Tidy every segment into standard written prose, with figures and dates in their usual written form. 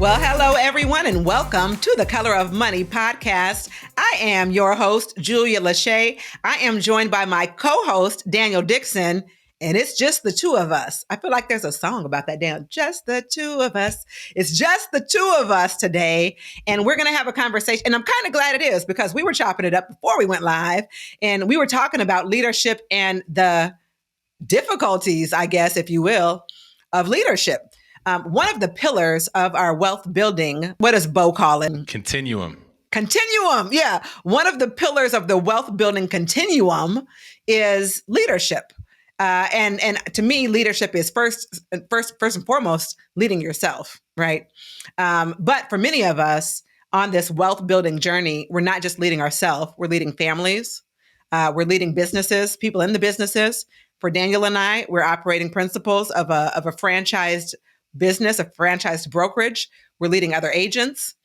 Well, hello, everyone, and welcome to the Color of Money podcast. I am your host, Julia Lachey. I am joined by my co-host, Daniel Dixon, and it's just the two of us. I feel like there's a song about that, Dan. Just the two of us. It's just the two of us today, and we're going to have a conversation. And I'm kind of glad it is because we were chopping it up before we went live, and we were talking about leadership and the difficulties, I guess, if you will, of leadership. One of the pillars of our wealth building, what does Bo call it? Continuum. Yeah. One of the pillars of the wealth building continuum is leadership. And to me, leadership is first and foremost, leading yourself, right? But for many of us on this wealth building journey, we're not just leading ourselves, we're leading families, we're leading businesses, people in the businesses. For Daniel and I, we're operating principles of a franchised business, a franchised brokerage. We're leading other agents.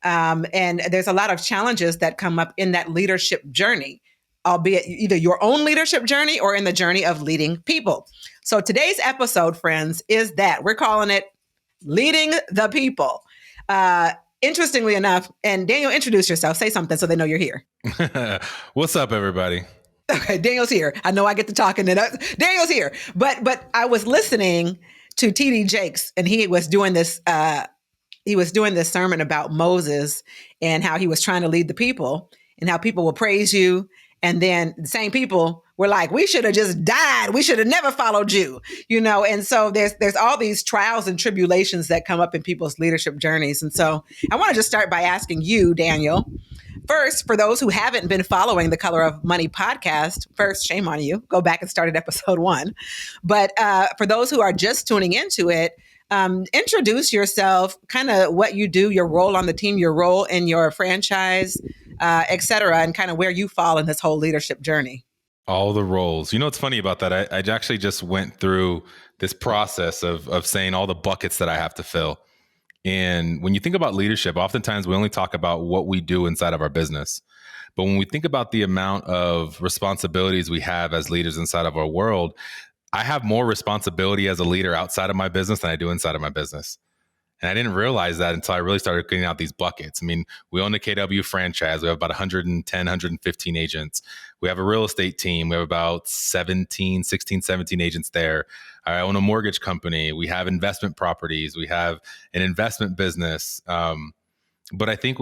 And there's a lot of challenges that come up in that leadership journey, albeit either your own leadership journey or in the journey of leading people. So today's episode, friends, is that we're calling it Leading the People. Interestingly enough, and Daniel, introduce yourself, say something so they know you're here. What's up, everybody? Okay, Daniel's here. I know I get to talking and Daniel's here. But I was listening to TD Jakes, and he was doing this sermon about Moses and how he was trying to lead the people and how people will praise you. And then the same people were like, we should have just died. We should have never followed you, And so there's all these trials and tribulations that come up in people's leadership journeys. And so I want to just start by asking you, Daniel, first, for those who haven't been following the Color of Money podcast, first, shame on you. Go back and start at episode 1. But for those who are just tuning into it, introduce yourself, kind of what you do, your role on the team, your role in your franchise, et cetera, and kind of where you fall in this whole leadership journey. All the roles. You know what's funny about that? I actually just went through this process of saying all the buckets that I have to fill. And when you think about leadership, oftentimes we only talk about what we do inside of our business. But when we think about the amount of responsibilities we have as leaders inside of our world, I have more responsibility as a leader outside of my business than I do inside of my business. And I didn't realize that until I really started getting out these buckets. I mean, we own a KW franchise. We have about 110, 115 agents. We have a real estate team. We have about 16, 17 agents there. I own a mortgage company. We have investment properties. We have an investment business. But I think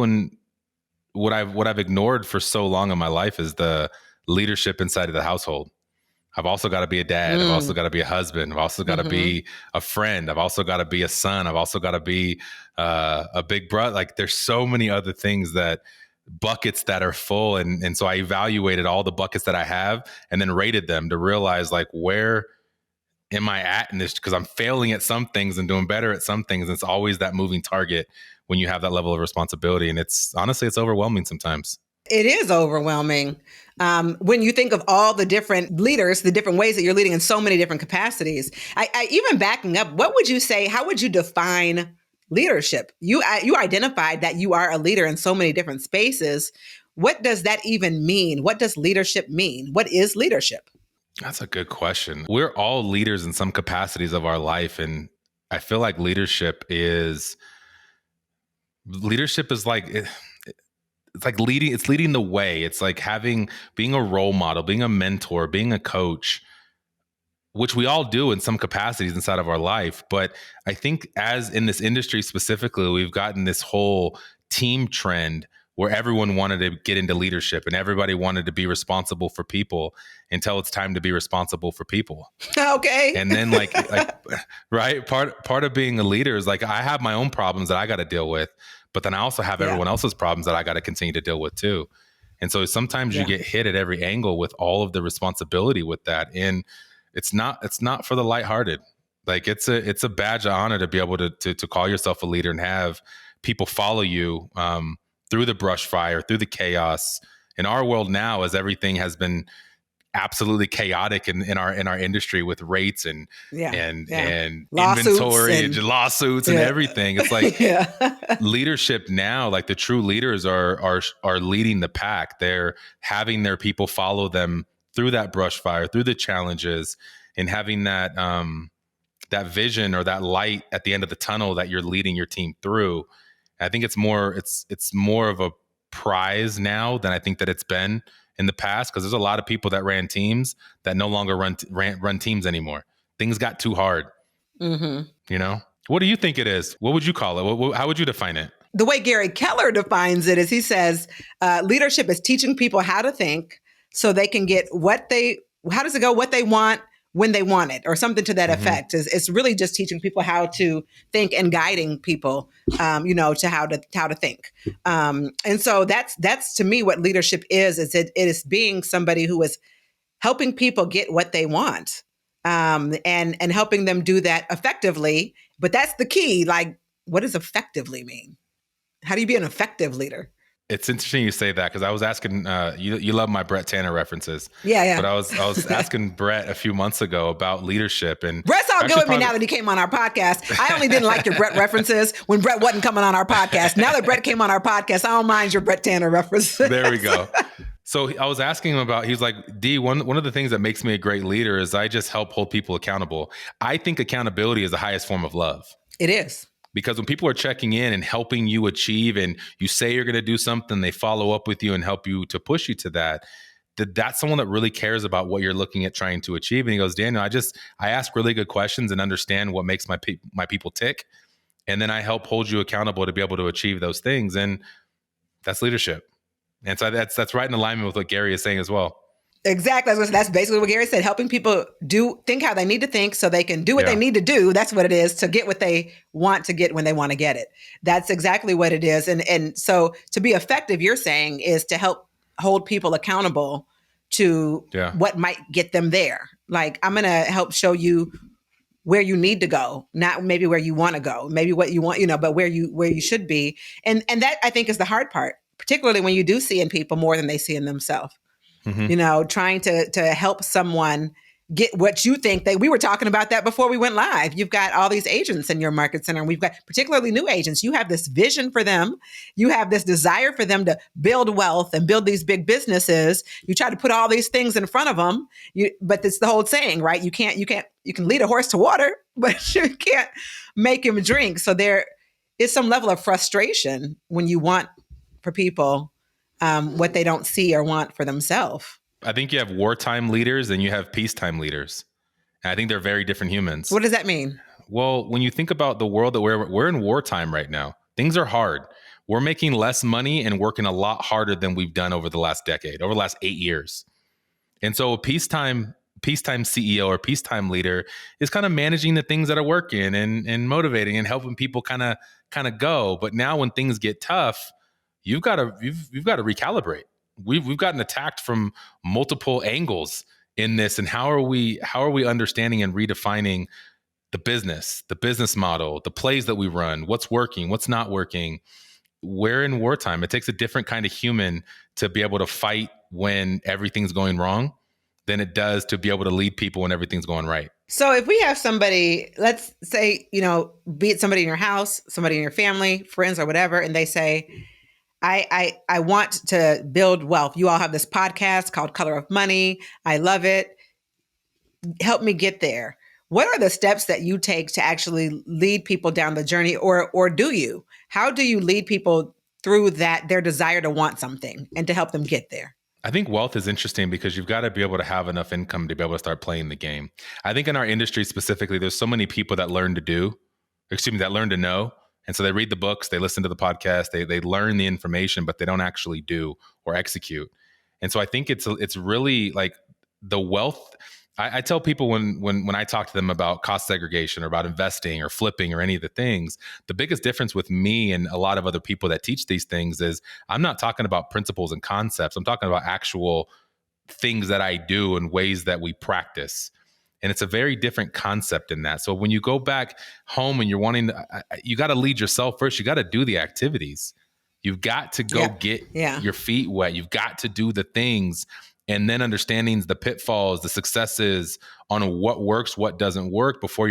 what I've ignored for so long in my life is the leadership inside of the household. I've also got to be a dad. I've also got to be a husband. I've also got to be a friend. I've also got to be a son. I've also got to be a big brother. Like there's so many other things buckets that are full. And so I evaluated all the buckets that I have and then rated them to realize like, where am I at in this? Because I'm failing at some things and doing better at some things. And it's always that moving target when you have that level of responsibility. And it's overwhelming sometimes. It is overwhelming. When you think of all the different leaders, the different ways that you're leading in so many different capacities, I even backing up, what would you say, how would you define leadership? You identified that you are a leader in so many different spaces. What does that even mean? What does leadership mean? What is leadership? That's a good question. We're all leaders in some capacities of our life. And I feel like leadership is like, it's like leading the way. It's like being a role model, being a mentor, being a coach, which we all do in some capacities inside of our life. But I think as in this industry specifically, we've gotten this whole team trend where everyone wanted to get into leadership and everybody wanted to be responsible for people until it's time to be responsible for people. Okay. And then like right. Part of being a leader is like, I have my own problems that I got to deal with, but then I also have everyone else's problems that I got to continue to deal with too. And so sometimes you get hit at every angle with all of the responsibility with that. And it's not for the lighthearted. Like it's a badge of honor to be able to call yourself a leader and have people follow you through the brush fire, through the chaos. In our world now, as everything has been absolutely chaotic in our industry with rates and lawsuits inventory and lawsuits and everything. It's like leadership now, like the true leaders are leading the pack. They're having their people follow them through that brush fire, through the challenges, and having that that vision or that light at the end of the tunnel that you're leading your team through. I think it's more of a prize now than I think that it's been in the past, because there's a lot of people that ran teams that no longer run teams anymore. Things got too hard. You know, what do you think it is? What would you call it? How would you define it? The way Gary Keller defines it is, he says, leadership is teaching people how to think so they can get what they want when they want it, or something to that effect. It's really just teaching people how to think and guiding people, to how to think. And so that's to me what leadership is it is being somebody who is helping people get what they want, and helping them do that effectively. But that's the key. Like, what does effectively mean? How do you be an effective leader? It's interesting you say that, because I was asking, you love my Brett Tanner references. Yeah. But I was asking Brett a few months ago about leadership, and Brett's all good with me now that he came on our podcast. I only didn't like your Brett references when Brett wasn't coming on our podcast. Now that Brett came on our podcast, I don't mind your Brett Tanner references. There we go. So I was asking him about, he's like, D, one of the things that makes me a great leader is I just help hold people accountable. I think accountability is the highest form of love. It is. Because when people are checking in and helping you achieve, and you say you're going to do something, they follow up with you and help you to push you to that's someone that really cares about what you're looking at trying to achieve. And he goes, Daniel, I ask really good questions and understand what makes my people tick. And then I help hold you accountable to be able to achieve those things. And that's leadership. And so that's right in alignment with what Gary is saying as well. Exactly. That's basically what Gary said, helping people think how they need to think so they can do what they need to do. That's what it is, to get what they want to get when they want to get it. That's exactly what it is. And so to be effective, you're saying, is to help hold people accountable to what might get them there. Like, I'm going to help show you where you need to go, not maybe where you want to go, maybe what you want, but where you should be. And that, I think, is the hard part, particularly when you do see in people more than they see in themselves. Trying to help someone get what you think we were talking about that before we went live. You've got all these agents in your market center, and we've got particularly new agents. You have this vision for them. You have this desire for them to build wealth and build these big businesses. You try to put all these things in front of them, but it's the whole saying, right? You can lead a horse to water, but you can't make him drink. So there is some level of frustration when you want for people what they don't see or want for themselves. I think you have wartime leaders and you have peacetime leaders. And I think they're very different humans. What does that mean? Well, when you think about the world that we're in wartime right now, things are hard. We're making less money and working a lot harder than we've done over the last decade, over the last 8 years. And so a peacetime CEO or peacetime leader is kind of managing the things that are working and motivating and helping people kind of go. But now when things get tough, you've got to recalibrate. We've gotten attacked from multiple angles in this, and how are we understanding and redefining the business model, the plays that we run, what's working, what's not working. We're in wartime. It takes a different kind of human to be able to fight when everything's going wrong than it does to be able to lead people when everything's going right. So if we have somebody, let's say, be it somebody in your house, somebody in your family, friends or whatever, and they say, I want to build wealth. You all have this podcast called Color of Money. I love it. Help me get there. What are the steps that you take to actually lead people down the journey, or do you? How do you lead people through their desire to want something and to help them get there? I think wealth is interesting because you've got to be able to have enough income to be able to start playing the game. I think in our industry specifically, there's so many people that learn to know. And so they read the books, they listen to the podcast, they learn the information, but they don't actually do or execute. And so I think it's really like the wealth. I tell people when I talk to them about cost segregation or about investing or flipping or any of the things, the biggest difference with me and a lot of other people that teach these things is I'm not talking about principles and concepts. I'm talking about actual things that I do and ways that we practice. And it's a very different concept in that. So when you go back home and you're wanting you got to lead yourself first. You got to do the activities. You've got to go get your feet wet. You've got to do the things, and then understanding the pitfalls, the successes on what works, what doesn't work before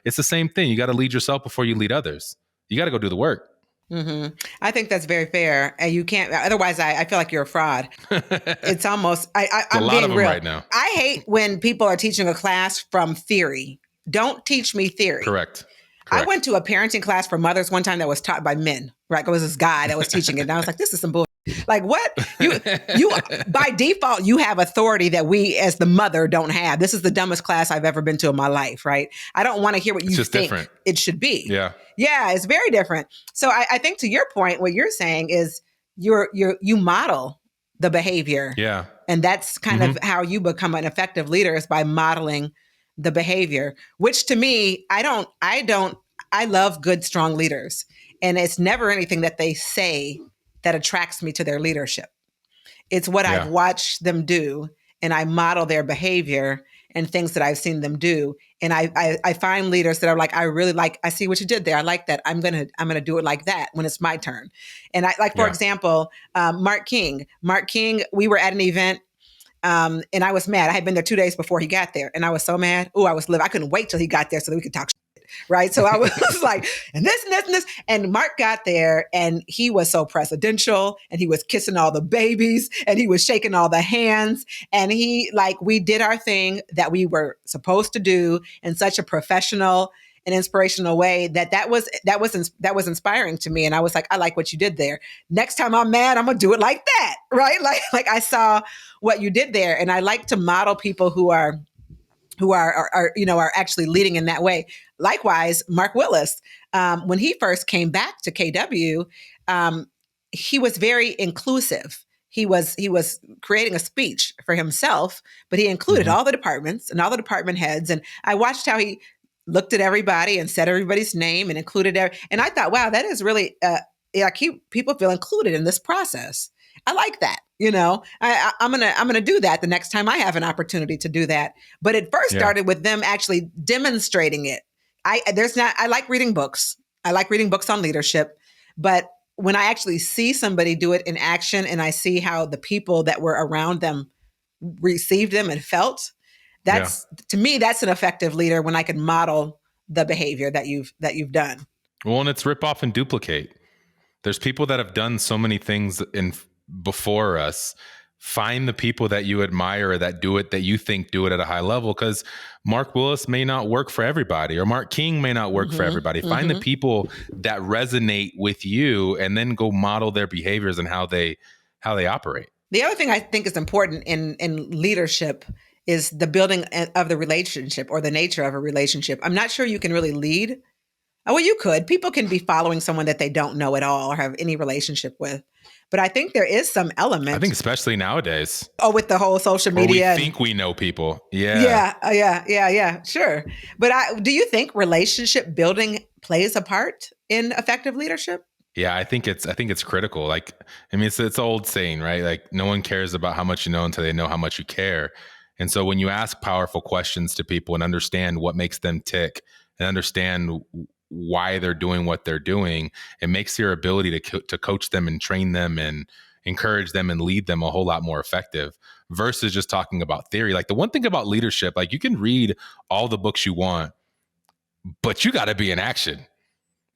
it's the same thing. You got to lead yourself before you lead others. You got to go do the work. Mm-hmm. I think that's very fair. And you can't, otherwise I feel like you're a fraud. It's almost, I'm being real right now. I hate when people are teaching a class from theory. Don't teach me theory. Correct. I went to a parenting class for mothers one time that was taught by men, right? It was this guy that was teaching it. And I was like, this is some bullshit. Like what? You by default, you have authority that we as the mother don't have. This is the dumbest class I've ever been to in my life, right? I don't want to hear what you think different. It should be. Yeah. Yeah, it's very different. So I think to your point, what you're saying is you model the behavior. Yeah. And that's kind of how you become an effective leader, is by modeling the behavior, which to me, I love good, strong leaders. And it's never anything that they say that attracts me to their leadership. It's what I've watched them do, and I model their behavior and things that I've seen them do. And I find leaders that are like, I see what you did there. I like that. I'm gonna do it like that when it's my turn. And for example, Mark King, we were at an event. And I was mad. I had been there 2 days before he got there, and I was so mad. Oh, I couldn't wait till he got there so that we could talk shit, right? So I was like, and this and this and this. And Mark got there, and he was so presidential, and he was kissing all the babies, and he was shaking all the hands. And we did our thing that we were supposed to do in such a professional and inspirational way that was inspiring to me. And I was like, I like what you did there. Next time I'm mad, I'm gonna do it like that, right? Like I saw what you did there, and I like to model people who are actually leading in that way. Likewise, Mark Willis, when he first came back to KW, he was very inclusive. He was creating a speech for himself, but he included all the departments and all the department heads. And I watched how he looked at everybody and said everybody's name and included and I thought, wow, that is really people feel included in this process. I like that. I'm gonna do that the next time I have an opportunity to do that. But it first started with them actually demonstrating it. I like reading books. I like reading books on leadership, but when I actually see somebody do it in action, and I see how the people that were around them received them and felt, to me, that's an effective leader, when I can model the behavior that you've done. Well, and it's rip off and duplicate. There's people that have done so many things before us. Find the people that you admire or that do it, that you think do it at a high level, because Mark Willis may not work for everybody, or Mark King may not work for everybody. Find the people that resonate with you, and then go model their behaviors and how they operate. The other thing I think is important in leadership is the building of the relationship, or the nature of a relationship. I'm not sure you can really lead. Well, you could. People can be following someone that they don't know at all or have any relationship with. But I think there is some element. I think especially nowadays. Oh, with the whole social media. We think we know people. Yeah. Yeah. Sure. But do you think relationship building plays a part in effective leadership? Yeah, I think it's critical. It's an old saying, right? Like, no one cares about how much you know until they know how much you care. And so when you ask powerful questions to people and understand what makes them tick, and understand why they're doing what they're doing, it makes your ability to coach them and train them and encourage them and lead them a whole lot more effective, versus just talking about theory. Like, the one thing about leadership, like, you can read all the books you want, but you got to be in action.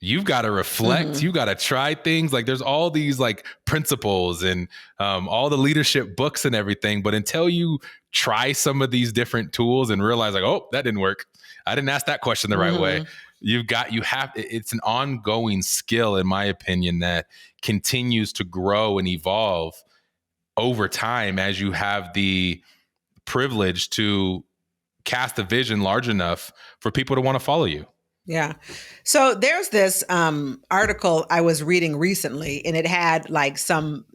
You've got to reflect. You got to try things. Like, there's all these like principles and all the leadership books and everything. But until you try some of these different tools and realize, like, oh, that didn't work, I didn't ask that question the right way. It's an ongoing skill, in my opinion, that continues to grow and evolve over time, as you have the privilege to cast a vision large enough for people to want to follow you. Yeah. So there's this article I was reading recently, and it had like some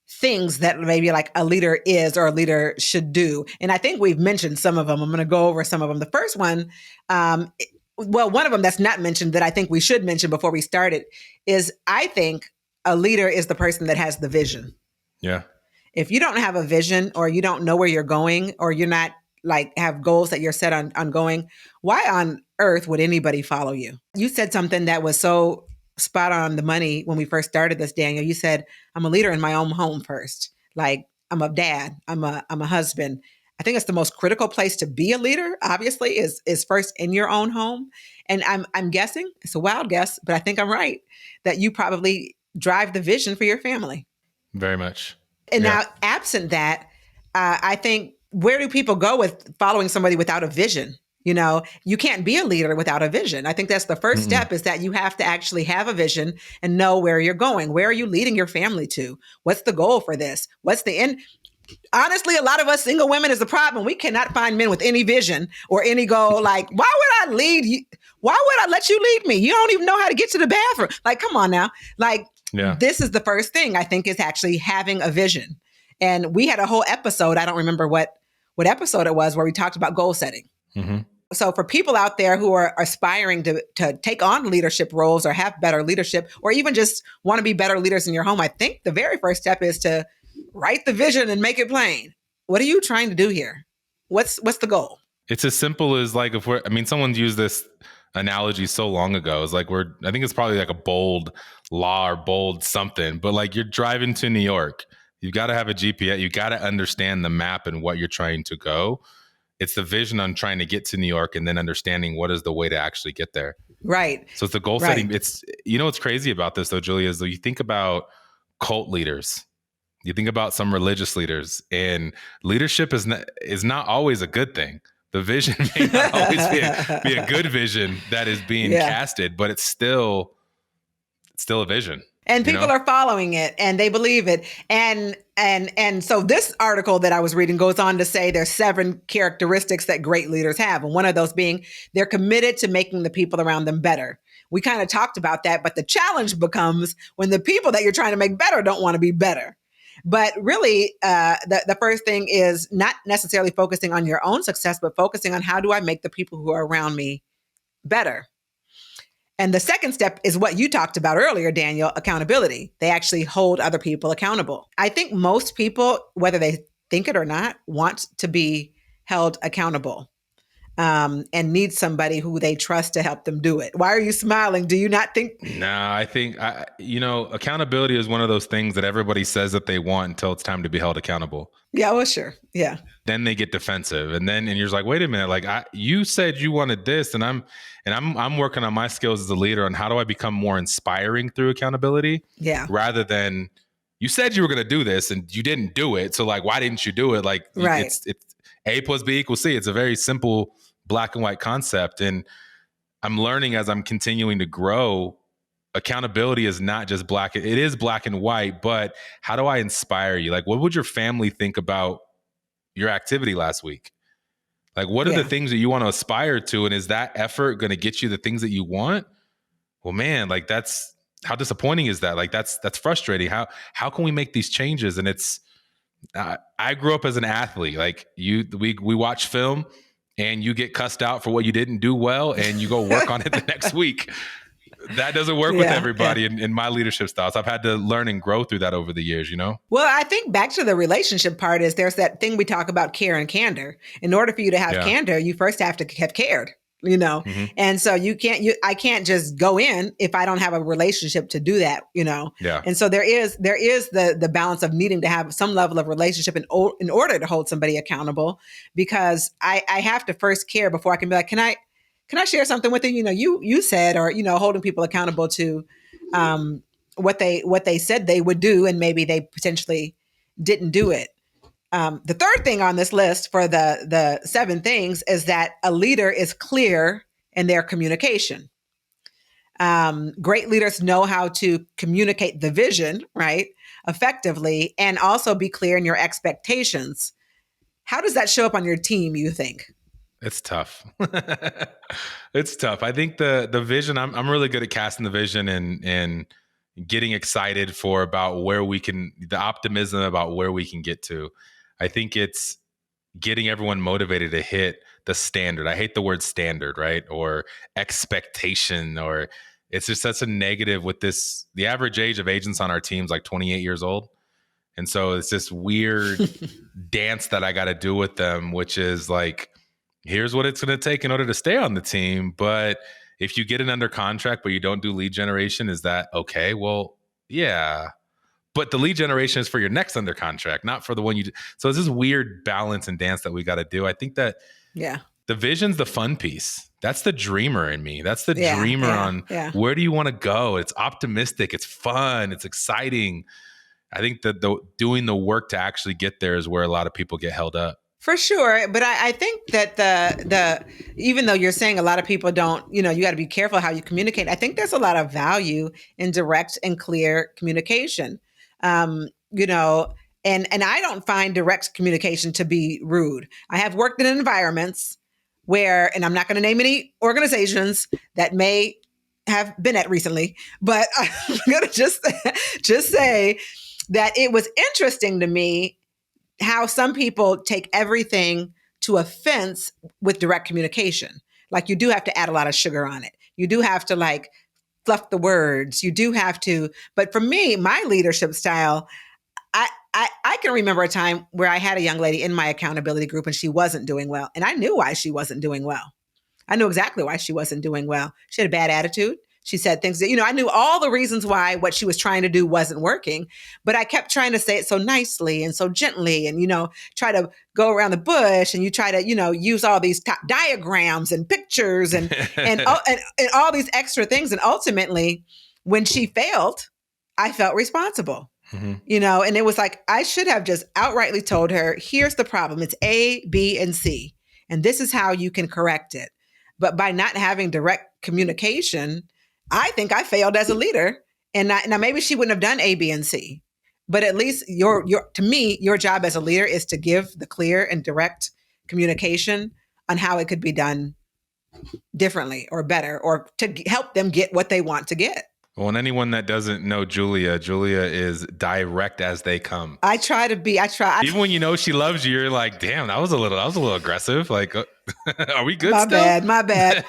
things that maybe like a leader is or a leader should do. And I think we've mentioned some of them. I'm going to go over some of them. The first one, one of them that's not mentioned that I think we should mention before we start it is, I think a leader is the person that has the vision. Yeah. If you don't have a vision, or you don't know where you're going, or you're not like have goals that you're set on going, why on earth would anybody follow you? You said something that was so spot on the money when we first started this, Daniel. You said, I'm a leader in my own home first. Like, I'm a dad, I'm a husband. I think it's the most critical place to be a leader, obviously, is first in your own home. And I'm guessing, it's a wild guess, but I think I'm right, that you probably drive the vision for your family. Very much. And now, absent that, I think, where do people go with following somebody without a vision? You can't be a leader without a vision. I think that's the first step, is that you have to actually have a vision and know where you're going. Where are you leading your family to? What's the goal for this? What's the end? Honestly, a lot of us single women is the problem. We cannot find men with any vision or any goal. Like, why would I lead you? Why would I let you lead me? You don't even know how to get to the bathroom. Like, come on now. Like, This is the first thing, I think, is actually having a vision. And we had a whole episode, I don't remember what episode it was, where we talked about goal setting. Mm-hmm. So for people out there who are aspiring to take on leadership roles or have better leadership, or even just want to be better leaders in your home, I think the very first step is to write the vision and make it plain. What are you trying to do here? What's the goal? It's as simple as like, someone's used this analogy so long ago. It's like I think it's probably like a bold law or bold something, but like you're driving to New York, you've got to have a GPS. You got to understand the map and what you're trying to go. It's the vision on trying to get to New York and then understanding what is the way to actually get there. Right. So it's the goal setting. It's, what's crazy about this though, Julia, is though you think about cult leaders, you think about some religious leaders, and leadership is not always a good thing. The vision may not always be a good vision that is being casted, but it's still a vision. And people are following it and they believe it. And so this article that I was reading goes on to say there's 7 characteristics that great leaders have. And one of those being they're committed to making the people around them better. We kind of talked about that, but the challenge becomes when the people that you're trying to make better don't want to be better. But really, the first thing is not necessarily focusing on your own success, but focusing on how do I make the people who are around me better. And the second step is what you talked about earlier, Daniel, accountability. They actually hold other people accountable. I think most people, whether they think it or not, want to be held accountable and need somebody who they trust to help them do it. Why are you smiling? Do you not think? No, I think, accountability is one of those things that everybody says that they want until it's time to be held accountable. Yeah, well, sure. Yeah. Then they get defensive. And you're just like, wait a minute, like you said you wanted this, and I'm working on my skills as a leader on how do I become more inspiring through accountability? Yeah. Rather than you said you were going to do this and you didn't do it. So like, why didn't you do it? Like it's A plus B equals C. It's a very simple black and white concept. And I'm learning as I'm continuing to grow, accountability is not just black. It is black and white, but how do I inspire you? Like, what would your family think about your activity last week? Like, what are the things that you want to aspire to? And is that effort going to get you the things that you want? Well, man, like how disappointing is that? Like, that's frustrating. How can we make these changes? And it's, I grew up as an athlete. Like we watch film and you get cussed out for what you didn't do well and you go work on it the next week. That doesn't work with everybody in my leadership styles. I've had to learn and grow through that over the years, Well, I think back to the relationship part is there's that thing we talk about, care and candor. In order for you to have candor, you first have to have cared, Mm-hmm. And so I can't just go in if I don't have a relationship to do that, Yeah. And so there is the balance of needing to have some level of relationship in order to hold somebody accountable, because I have to first care before I can be like, can I share something with you? You said, or, holding people accountable to what they said they would do, and maybe they potentially didn't do it. The third thing on this list for the 7 things is that a leader is clear in their communication. Great leaders know how to communicate the vision, right, effectively, and also be clear in your expectations. How does that show up on your team, you think? It's tough. It's tough. I think the vision, I'm really good at casting the vision and getting excited about where we can, the optimism about where we can get to. I think it's getting everyone motivated to hit the standard. I hate the word standard, right? Or expectation, or it's just such a negative with this. The average age of agents on our team is like 28 years old. And so it's this weird dance that I got to do with them, which is like, here's what it's going to take in order to stay on the team. But if you get it under contract, but you don't do lead generation, is that okay? Well, yeah. But the lead generation is for your next under contract, not for the one you do. So it's this weird balance and dance that we got to do. I think that the vision's the fun piece. That's the dreamer in me. That's the dreamer on where do you want to go? It's optimistic. It's fun. It's exciting. I think that doing the work to actually get there is where a lot of people get held up. For sure. But I think that the even though you're saying a lot of people don't, you got to be careful how you communicate. I think there's a lot of value in direct and clear communication. You know, and I don't find direct communication to be rude. I have worked in environments where, and I'm not going to name any organizations that may have been at recently, but I'm going to just say that it was interesting to me how some people take everything to offense with direct communication. Like you do have to add a lot of sugar on it. You do have to like fluff the words. You do have to. But for me, my leadership style, I can remember a time where I had a young lady in my accountability group and she wasn't doing well. And I knew why she wasn't doing well. I knew exactly why she wasn't doing well. She had a bad attitude. She said things that, I knew all the reasons why what she was trying to do wasn't working, but I kept trying to say it so nicely and so gently and, try to go around the bush and you try to, use all these top diagrams and pictures and all these extra things. And ultimately, when she failed, I felt responsible. And it was like, I should have just outrightly told her, here's the problem. It's A, B, and C. And this is how you can correct it. But by not having direct communication, I think I failed as a leader. And now maybe she wouldn't have done A, B, and C. But at least to me, your job as a leader is to give the clear and direct communication on how it could be done differently or better, or to help them get what they want to get. Well, and anyone that doesn't know Julia is direct as they come. I try. Even when you know she loves you, you're like, damn, that was a little aggressive. Like, are we good My still? My bad.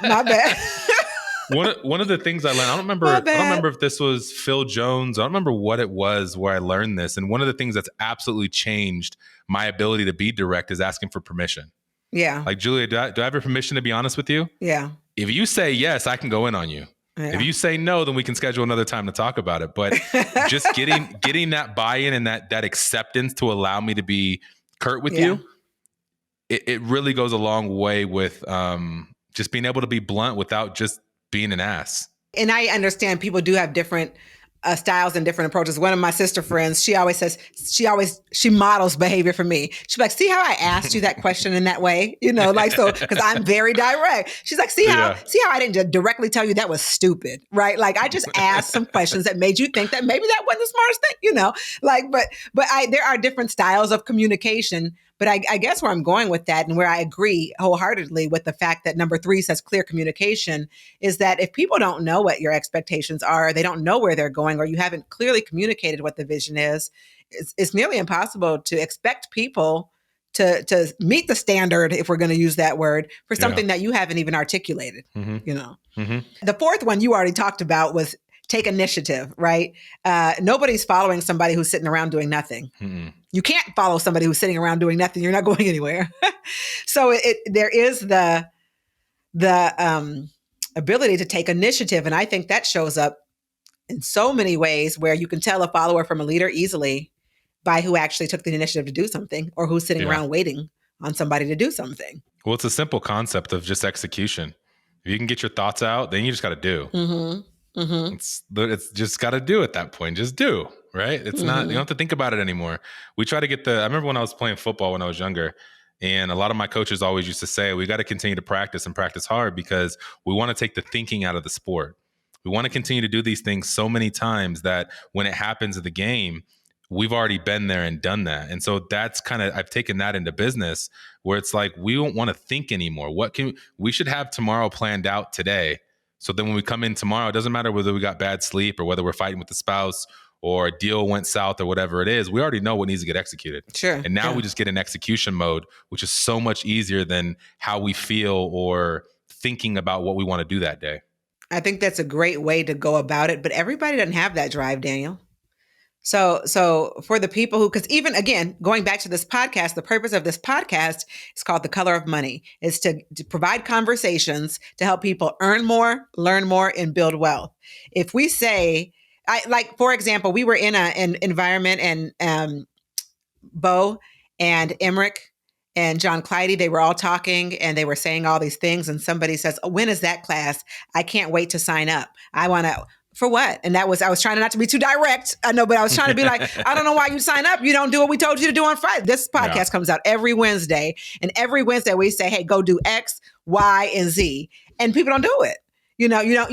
One of the things I learned, I don't remember if this was Phil Jones. I don't remember what it was where I learned this. And one of the things that's absolutely changed my ability to be direct is asking for permission. Yeah. Like, Julia, do I have your permission to be honest with you? Yeah. If you say yes, I can go in on you. Yeah. If you say no, then we can schedule another time to talk about it. But just getting that buy-in and that acceptance to allow me to be curt with you, it really goes a long way with just being able to be blunt without just being an ass. And I understand people do have different styles and different approaches. One of my sister friends, she always says, she models behavior for me. She's like, see how I asked you that question in that way? So, because I'm very direct. She's like, see how I didn't just directly tell you that was stupid, right? Like I just asked some questions that made you think that maybe that wasn't the smartest thing, but there are different styles of communication. But I guess where I'm going with that and where I agree wholeheartedly with the fact that number 3 says clear communication is that if people don't know what your expectations are, they don't know where they're going, or you haven't clearly communicated what the vision is, it's nearly impossible to expect people to meet the standard, if we're going to use that word, for something that you haven't even articulated. The 4th one you already talked about was take initiative, right? Nobody's following somebody who's sitting around doing nothing. You can't follow somebody who's sitting around doing nothing. You're not going anywhere. So there is the ability to take initiative. And I think that shows up in so many ways where you can tell a follower from a leader easily by who actually took the initiative to do something or who's sitting around waiting on somebody to do something. Well, it's a simple concept of just execution. If you can get your thoughts out, then you just got to do. It's just got to do at that point. Just do, right? It's not, you don't have to think about it anymore. We try to get I remember when I was playing football when I was younger, and a lot of my coaches always used to say, we got to continue to practice and practice hard because we want to take the thinking out of the sport. We want to continue to do these things so many times that when it happens in the game, we've already been there and done that. And so that's I've taken that into business where it's like, we don't want to think anymore. We should have tomorrow planned out today. So then when we come in tomorrow, it doesn't matter whether we got bad sleep or whether we're fighting with the spouse or a deal went south or whatever it is, we already know what needs to get executed. Sure. And now we just get in execution mode, which is so much easier than how we feel or thinking about what we want to do that day. I think that's a great way to go about it, but everybody doesn't have that drive, Daniel. So for the people who, because even again, going back to this podcast, the purpose of this podcast is called The Color of Money, is to provide conversations to help people earn more, learn more, and build wealth. If we say, for example, we were in an environment and Bo and Emmerich and John Clyde, they were all talking and they were saying all these things. And somebody says, oh, when is that class? I can't wait to sign up. I want to For what? And I was trying not to be too direct. I know, but I was trying to be like, I don't know why you sign up. You don't do what we told you to do on Friday. This podcast comes out every Wednesday. And every Wednesday we say, hey, go do X, Y, and Z. And people don't do it. You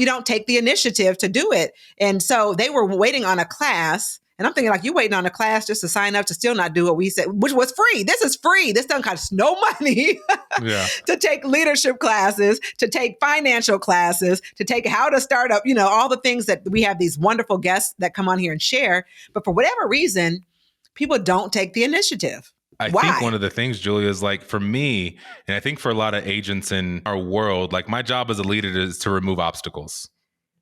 don't take the initiative to do it. And so they were waiting on a class. And I'm thinking like, you waiting on a class just to sign up to still not do what we said, which was free. This is free. This doesn't cost no money to take leadership classes, to take financial classes, to take how to start up, all the things that we have these wonderful guests that come on here and share. But for whatever reason, people don't take the initiative. I think one of the things, Julia, is like for me, and I think for a lot of agents in our world, like my job as a leader is to remove obstacles,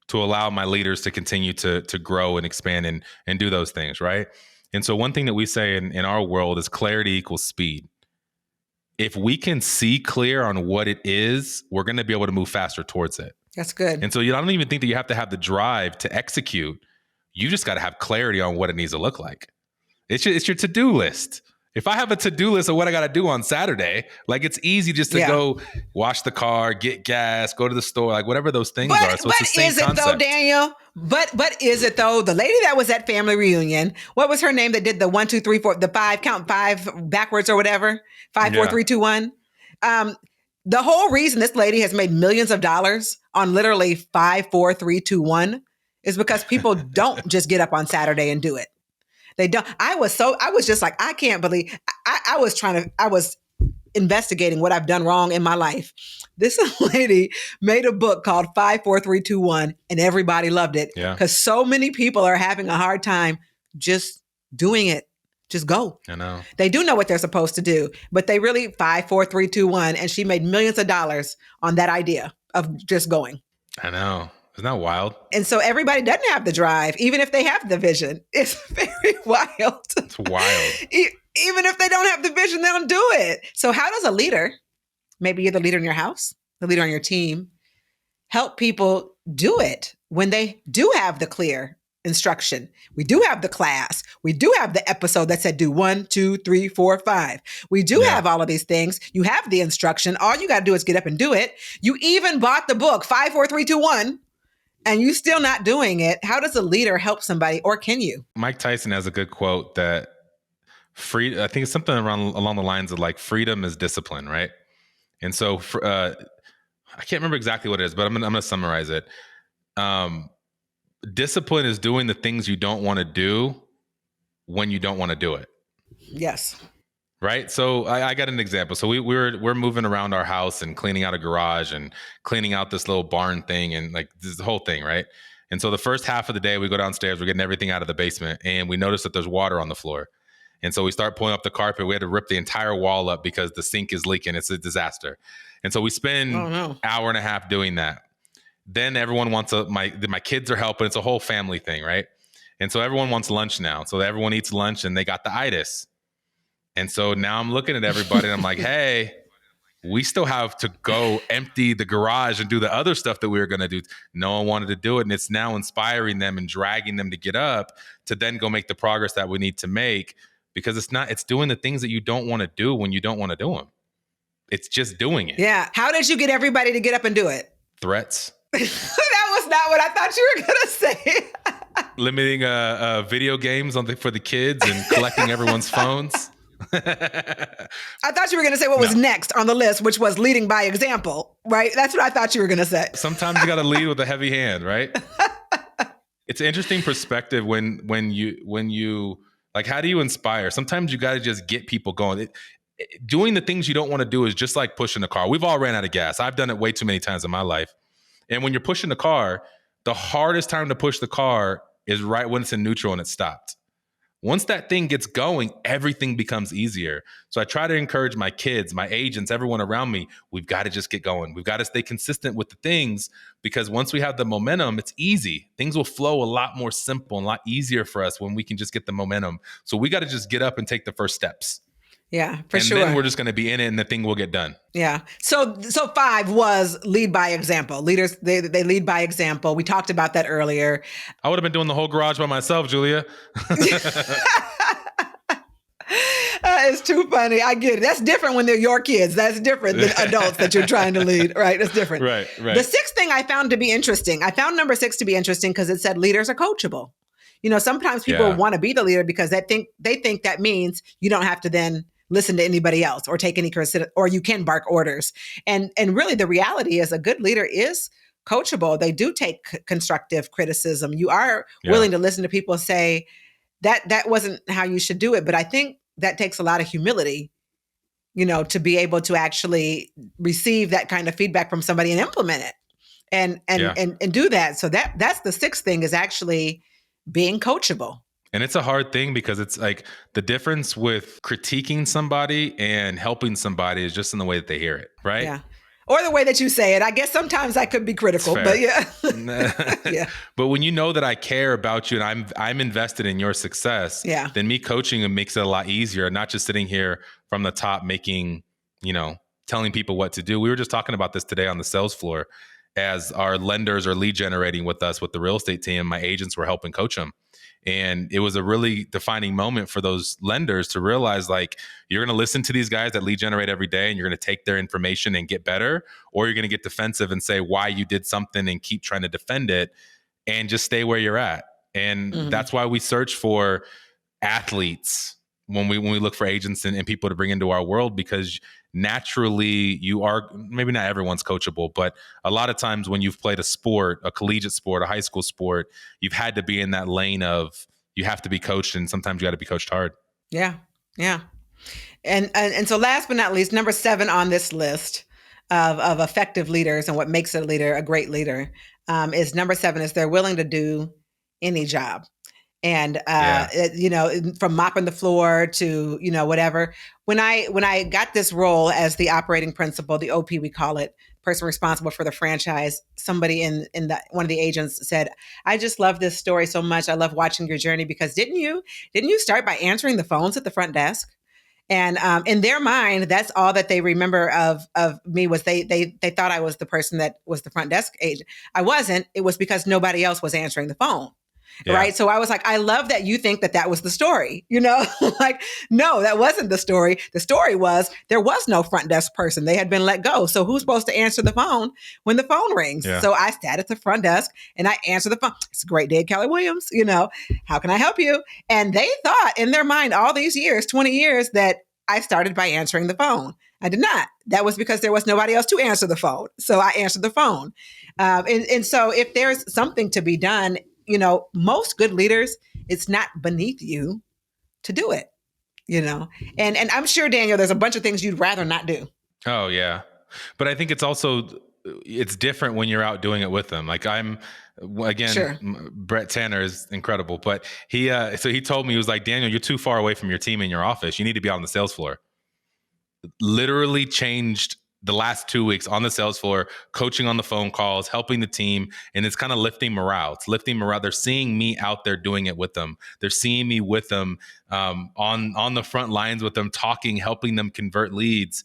to allow my leaders to continue to grow and expand and do those things, right? And so one thing that we say in our world is clarity equals speed. If we can see clear on what it is, we're going to be able to move faster towards it. That's good. And so I don't even think that you have to have the drive to execute. You just got to have clarity on what it needs to look like. It's your to-do list. If I have a to-do list of what I got to do on Saturday, like it's easy just to go wash the car, get gas, go to the store, like whatever those things are. So it's the same concept. Though, Daniel? But is it though? The lady that was at family reunion, what was her name that did the 1, 2, 3, 4, the 5, count 5 backwards or whatever? 5, 4, 3, 2, 1. The whole reason this lady has made millions of dollars on literally 5, 4, 3, 2, 1 is because people don't just get up on Saturday and do it. They don't. I was just like, I can't believe I was investigating what I've done wrong in my life. This lady made a book called 5, 4, 3, 2, 1, and everybody loved it because so many people are having a hard time just doing it. Just go. I know. They do know what they're supposed to do, but they really 5, 4, 3, 2, 1, and she made millions of dollars on that idea of just going. I know. Isn't that wild? And so everybody doesn't have the drive, even if they have the vision. It's very wild. It's wild. Even if they don't have the vision, they don't do it. So how does a leader, maybe you're the leader in your house, the leader on your team, help people do it when they do have the clear instruction? We do have the class. We do have the episode that said do 1, 2, 3, 4, 5. We do have all of these things. You have the instruction. All you got to do is get up and do it. You even bought the book 5, 4, 3, 2, 1. And you still not doing it. How does a leader help somebody, or can you? Mike Tyson has a good quote that I think it's something along the lines of like freedom is discipline, right? And so I can't remember exactly what it is, but I'm gonna summarize it. Discipline is doing the things you don't want to do when you don't want to do it. Yes. Right. So I got an example. So we're moving around our house and cleaning out a garage and cleaning out this little barn thing and like this whole thing. Right. And so the first half of the day we go downstairs, we're getting everything out of the basement and we notice that there's water on the floor. And so we start pulling up the carpet. We had to rip the entire wall up because the sink is leaking. It's a disaster. And so we spend an hour and a half doing that. Then everyone wants my kids are helping. It's a whole family thing. Right. And so everyone wants lunch now. So everyone eats lunch and they got the itis. And so now I'm looking at everybody and I'm like, hey, we still have to go empty the garage and do the other stuff that we were going to do. No one wanted to do it. And it's now inspiring them and dragging them to get up to then go make the progress that we need to make, because it's doing the things that you don't want to do when you don't want to do them. It's just doing it. Yeah. How did you get everybody to get up and do it? Threats. That was not what I thought you were going to say. Limiting video games for the kids and collecting everyone's phones. I thought you were going to say what was next on the list, which was leading by example, right? That's what I thought you were going to say. Sometimes you got to lead with a heavy hand, right? It's an interesting perspective when you like, how do you inspire? Sometimes you got to just get people going. Doing the things you don't want to do is just like pushing a car. We've all ran out of gas. I've done it way too many times in my life. And when you're pushing the car, the hardest time to push the car is right when it's in neutral and it's stopped. Once that thing gets going, everything becomes easier. So I try to encourage my kids, my agents, everyone around me. We've got to just get going. We've got to stay consistent with the things, because once we have the momentum, it's easy. Things will flow a lot more simple and a lot easier for us when we can just get the momentum. So we got to just get up and take the first steps. Yeah, for sure. And then we're just going to be in it and the thing will get done. Yeah. So 5 was lead by example. Leaders, they lead by example. We talked about that earlier. I would have been doing the whole garage by myself, Julia. It's too funny. I get it. That's different when they're your kids. That's different than adults that you're trying to lead, right? That's different. Right. The sixth thing I found to be interesting, I found number 6 to be interesting because it said leaders are coachable. Sometimes people want to be the leader because they think that means you don't have to then listen to anybody else or take any criticism, or you can bark orders. And really the reality is a good leader is coachable. They do take constructive criticism. You are willing to listen to people say that wasn't how you should do it. But I think that takes a lot of humility, to be able to actually receive that kind of feedback from somebody and implement it and do that. So that's the sixth thing, is actually being coachable. And it's a hard thing because it's like the difference with critiquing somebody and helping somebody is just in the way that they hear it, right? Yeah. Or the way that you say it. I guess sometimes I could be critical, but yeah. Yeah. But when you know that I care about you and I'm invested in your success, then me coaching them makes it a lot easier, not just sitting here from the top making, telling people what to do. We were just talking about this today on the sales floor as our lenders are lead generating with us with the real estate team. My agents were helping coach them. And it was a really defining moment for those lenders to realize, like, you're going to listen to these guys that lead generate every day and you're going to take their information and get better, or you're going to get defensive and say why you did something and keep trying to defend it and just stay where you're at. And that's why we search for athletes when we look for agents and people to bring into our world, because naturally you are, maybe not everyone's coachable, but a lot of times when you've played a sport, a collegiate sport, a high school sport, you've had to be in that lane of you have to be coached, and sometimes you got to be coached hard. Yeah. Yeah. And so last but not least, number 7 on this list of effective leaders and what makes a leader a great leader is number 7 is they're willing to do any job. And, from mopping the floor to, whatever. When I got this role as the operating principal, the OP, we call it, person responsible for the franchise, somebody in one of the agents said, I just love this story so much. I love watching your journey because didn't you start by answering the phones at the front desk? And in their mind, that's all that they remember of me was they thought I was the person that was the front desk agent. I wasn't. It was because nobody else was answering the phone. Yeah. Right. So I was like, I love that you think that was the story, like, no, that wasn't the story. The story was there was no front desk person. They had been let go. So who's supposed to answer the phone when the phone rings? Yeah. So I sat at the front desk and I answered the phone. It's a great day at Keller Williams. How can I help you? And they thought in their mind all these years, 20 years, that I started by answering the phone. I did not. That was because there was nobody else to answer the phone. So I answered the phone. And so if there's something to be done, most good leaders, it's not beneath you to do it, and I'm sure, Daniel, there's a bunch of things you'd rather not do. Oh, yeah. But I think it's different when you're out doing it with them. Like sure. Brett Tanner is incredible, but he told me, he was like, Daniel, you're too far away from your team in your office. You need to be out on the sales floor. Literally changed the last 2 weeks on the sales floor, coaching on the phone calls, helping the team. And it's kind of lifting morale. It's lifting morale. They're seeing me out there doing it with them. They're seeing me with them on the front lines with them, talking, helping them convert leads.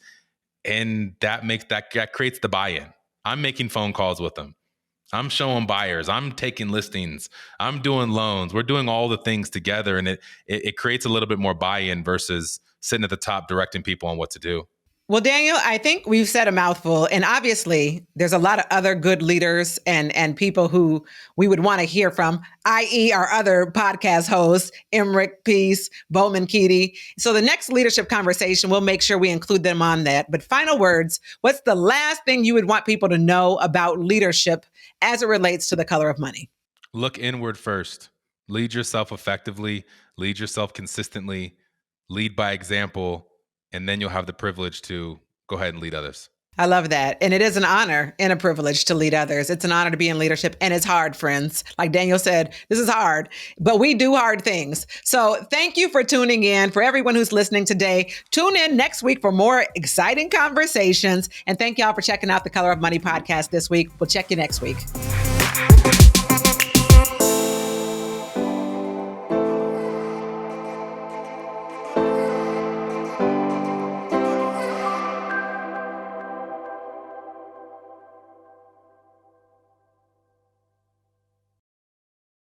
And that creates the buy-in. I'm making phone calls with them. I'm showing buyers. I'm taking listings. I'm doing loans. We're doing all the things together. And it creates a little bit more buy-in versus sitting at the top directing people on what to do. Well, Daniel, I think we've said a mouthful, and obviously there's a lot of other good leaders and people who we would want to hear from, i.e. our other podcast hosts, Emmerich, Peace, Bowman, Keedy. So the next leadership conversation, we'll make sure we include them on that. But final words, what's the last thing you would want people to know about leadership as it relates to the color of money? Look inward first. Lead yourself effectively. Lead yourself consistently. Lead by example. And then you'll have the privilege to go ahead and lead others. I love that. And it is an honor and a privilege to lead others. It's an honor to be in leadership, and it's hard, friends. Like Daniel said, this is hard, but we do hard things. So thank you for tuning in. For everyone who's listening today, tune in next week for more exciting conversations. And thank y'all for checking out the Color of Money podcast this week. We'll check you next week.